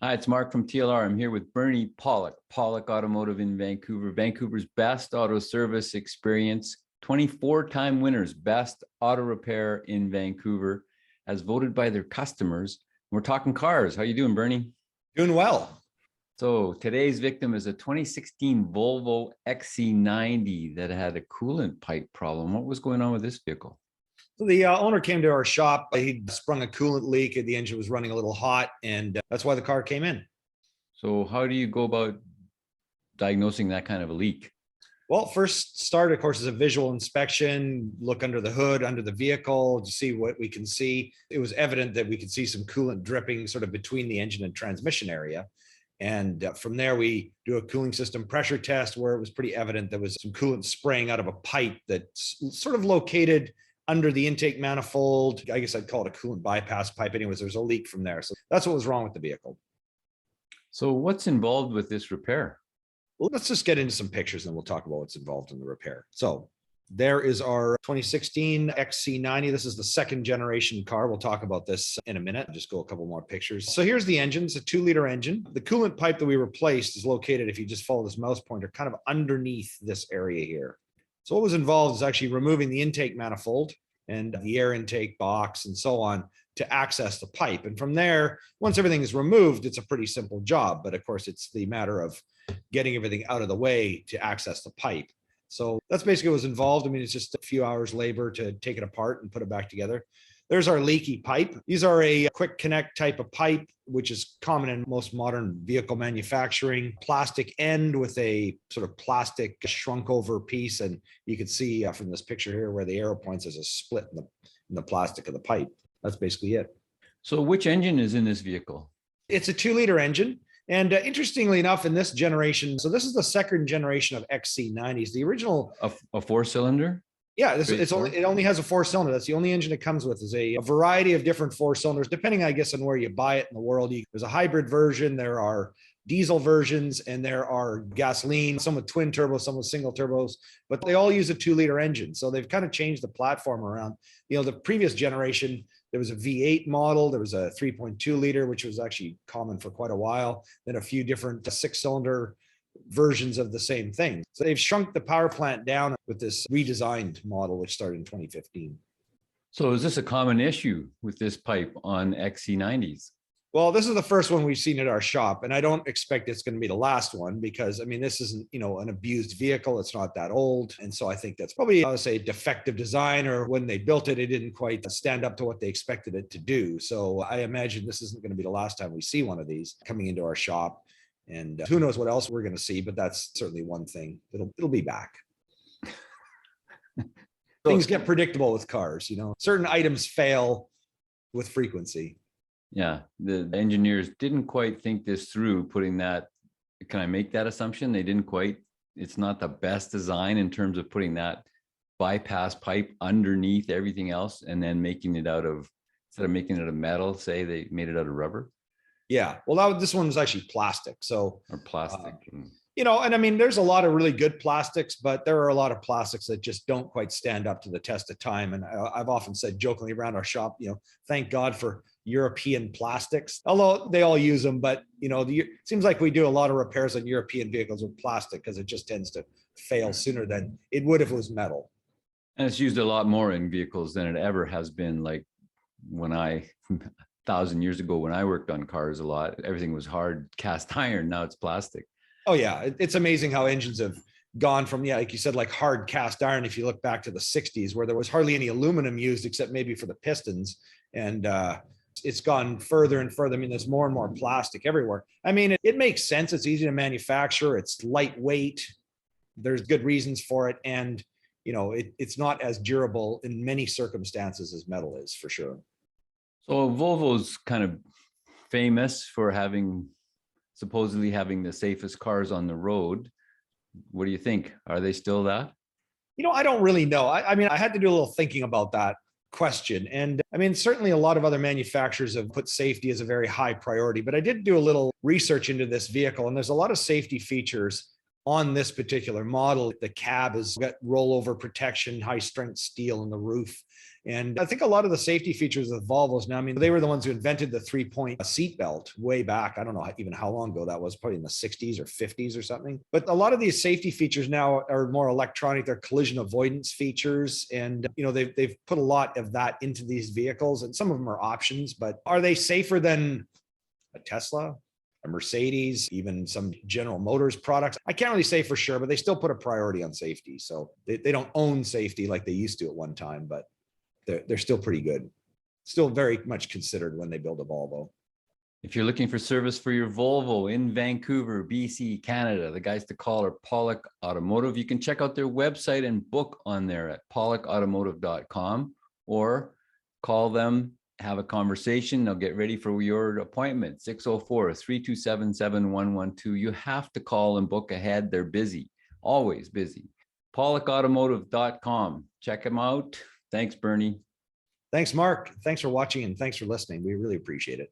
Hi, it's Mark from TLR. I'm here with Bernie Pawlik, Pawlik Automotive in Vancouver, Vancouver's best auto service experience, 24-time winners, best auto repair in Vancouver, as voted by their customers. We're talking cars. How you doing, Bernie? Doing well. So today's victim is a 2016 Volvo XC90 that had a coolant pipe problem. What was going on with this vehicle? So the owner came to our shop. He'd sprung a coolant leak. The engine was running a little hot, and that's why the car came in. So how do you go about diagnosing that kind of a leak? Well, first start, of course, is a visual inspection. Look under the hood, under the vehicle to see what we can see. It was evident that we could see some coolant dripping sort of between the engine and transmission area. And from there, we do a cooling system pressure test where it was pretty evident there was some coolant spraying out of a pipe that's sort of located under the intake manifold. I guess I'd call it a coolant bypass pipe. Anyways, there's a leak from there. So that's what was wrong with the vehicle. So what's involved with this repair? Well, let's just get into some pictures and we'll talk about what's involved in the repair. So there is our 2016 XC90. This is the second generation car. We'll talk about this in a minute. Just go a couple more pictures. So here's the engine. It's a 2-liter engine. The coolant pipe that we replaced is located, if you just follow this mouse pointer, kind of underneath this area here. So what was involved is actually removing the intake manifold and the air intake box and so on to access the pipe. And from there, once everything is removed, it's a pretty simple job. But of course, it's the matter of getting everything out of the way to access the pipe. So that's basically what was involved. I mean, it's just a few hours labor to take it apart and put it back together. There's our leaky pipe. These are a quick connect type of pipe, which is common in most modern vehicle manufacturing. Plastic end with a sort of plastic shrunk over piece. And you can see from this picture here where the arrow points, there's a split in the plastic of the pipe. That's basically it. So which engine is in this vehicle? It's a 2-liter engine. And interestingly enough, in this generation, so this is the second generation of XC90s. The original... A 4-cylinder? Yeah, it only has a 4-cylinder. That's the only engine it comes with, is a variety of different 4-cylinders, depending, I guess, on where you buy it in the world. There's a hybrid version, there are diesel versions, and there are gasoline, some with twin turbos, some with single turbos, but they all use a 2-liter engine. So they've kind of changed the platform around. The previous generation, there was a V8 model, there was a 3.2-liter, which was actually common for quite a while, then a few different 6-cylinder versions of the same thing. So they've shrunk the power plant down with this redesigned model, which started in 2015. So is this a common issue with this pipe on XC90s? Well, this is the first one we've seen at our shop, and I don't expect it's going to be the last one because, I mean, this isn't, an abused vehicle. It's not that old. And so I think that's probably, I would say, defective design, or when they built it, it didn't quite stand up to what they expected it to do. So I imagine this isn't going to be the last time we see one of these coming into our shop. And who knows what else we're going to see, but that's certainly one thing. It'll be back. Things get predictable with cars, certain items fail with frequency. Yeah, the engineers didn't quite think this through, putting that, can I make that assumption? They didn't quite, it's not the best design in terms of putting that bypass pipe underneath everything else and then making it out of, instead of making it out of metal, say they made it out of rubber. Yeah, well, this one was actually plastic. So, or plastic. And I mean, there's a lot of really good plastics, but there are a lot of plastics that just don't quite stand up to the test of time. And I've often said jokingly around our shop, thank God for European plastics, although they all use them. But, it seems like we do a lot of repairs on European vehicles with plastic because it just tends to fail sooner than it would if it was metal. And it's used a lot more in vehicles than it ever has been. Like when 1,000 years ago, when I worked on cars a lot, everything was hard cast iron. Now it's plastic. Oh yeah, it's amazing how engines have gone from, like you said, like hard cast iron. If you look back to the 60s, where there was hardly any aluminum used except maybe for the pistons, and it's gone further and further. I mean, there's more and more plastic everywhere. I mean, it makes sense. It's easy to manufacture. It's lightweight. There's good reasons for it, and it's not as durable in many circumstances as metal is, for sure. So Volvo's kind of famous for supposedly having the safest cars on the road. What do you think? Are they still that? I don't really know. I mean, I had to do a little thinking about that question. And I mean, certainly a lot of other manufacturers have put safety as a very high priority, but I did do a little research into this vehicle, and there's a lot of safety features on this particular model, the cab has got rollover protection, high strength steel in the roof. And I think a lot of the safety features of Volvos now, I mean, they were the ones who invented the 3-point seat belt way back. I don't know even how long ago that was, probably in the 60s or 50s or something. But a lot of these safety features now are more electronic. They're collision avoidance features. And, you know, they've put a lot of that into these vehicles, and some of them are options, but are they safer than a Tesla, a Mercedes, even some General Motors products? I can't really say for sure, but they still put a priority on safety. So they don't own safety like they used to at one time, but they're still pretty good. Still very much considered when they build a Volvo. If you're looking for service for your Volvo in Vancouver, BC, Canada, the guys to call are Pawlik Automotive. You can check out their website and book on there at pawlikautomotive.com, or call them, have a conversation. They'll get ready for your appointment. 604-327-7112. You have to call and book ahead. They're busy, always busy. pawlikautomotive.com. Check them out. Thanks, Bernie. Thanks, Mark. Thanks for watching, and thanks for listening. We really appreciate it.